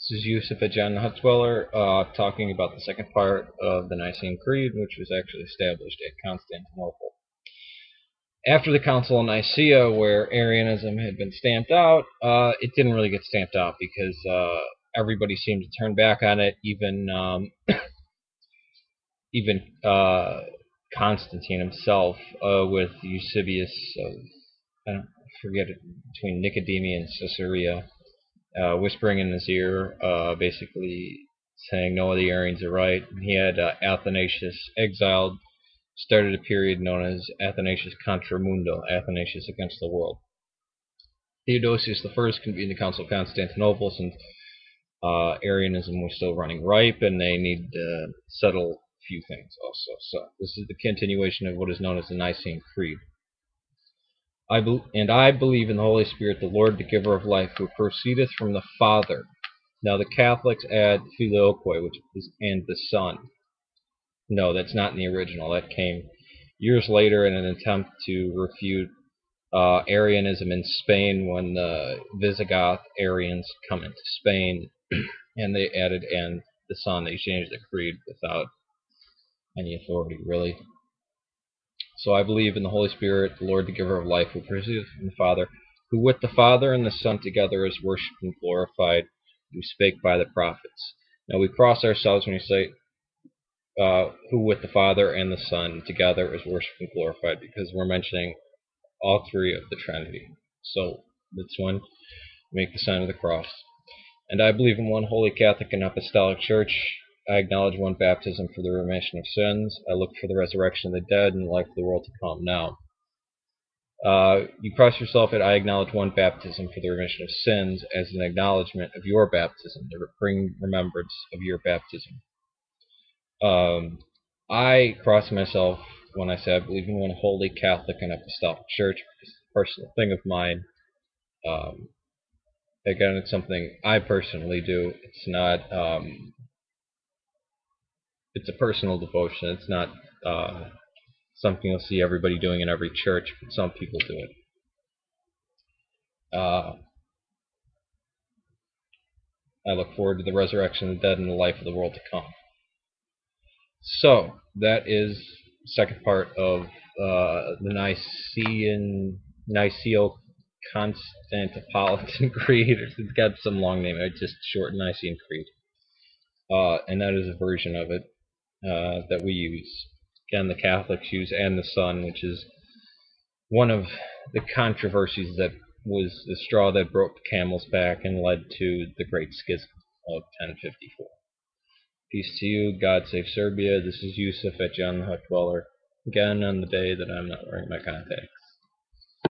This is Yusuf at JohnTheHutDweller, talking about the second part of the Nicene Creed, which was actually established at Constantinople. After the Council of Nicaea, where Arianism had been stamped out, it didn't really get stamped out because everybody seemed to turn back on it, even Constantine himself, with Eusebius of, I forget it, between Nicomedia and Caesarea, whispering in his ear, basically saying no, the Arians are right. He had Athanasius exiled, started a period known as Athanasius contra mundo, Athanasius against the world. Theodosius I convened the Council of Constantinople since Arianism was still running ripe, and they needed to settle a few things also. So this is the continuation of what is known as the Nicene Creed. I believe in the Holy Spirit, the Lord, the giver of life, who proceedeth from the Father. Now the Catholics add filioque, which is and the Son. No, that's not in the original. That came years later in an attempt to refute Arianism in Spain when the Visigoth Arians come into Spain, and they added and the Son. They changed the creed without any authority, really. So I believe in the Holy Spirit, the Lord, the giver of life, who proceedeth from the Father, who with the Father and the Son together is worshipped and glorified, who spake by the prophets. Now we cross ourselves when we say who with the Father and the Son together is worshipped and glorified, because we're mentioning all three of the Trinity. So this one, make the sign of the cross. And I believe in one holy Catholic and Apostolic Church. I acknowledge one baptism for the remission of sins. I look for the resurrection of the dead and the life of the world to come. Now, you cross yourself at I acknowledge one baptism for the remission of sins as an acknowledgement of your baptism, to bring remembrance of your baptism. I cross myself when I say I believe in one holy Catholic and Apostolic Church. It's a personal thing of mine. Again, it's something I personally do. It's not. It's a personal devotion. It's not something you'll see everybody doing in every church, but some people do it. I look forward to the resurrection of the dead and the life of the world to come. So that is the second part of the Niceo-Constantinopolitan Creed. It's got some long name. I just shortened Nicene Creed, and that is a version of it that we use. Again, the Catholics use and the Son, which is one of the controversies that was the straw that broke the camel's back and led to the Great Schism of 1054. Peace to you. God save Serbia. This is Yusuf at JohnTheHutDweller. Again, on the day that I'm not wearing my contacts.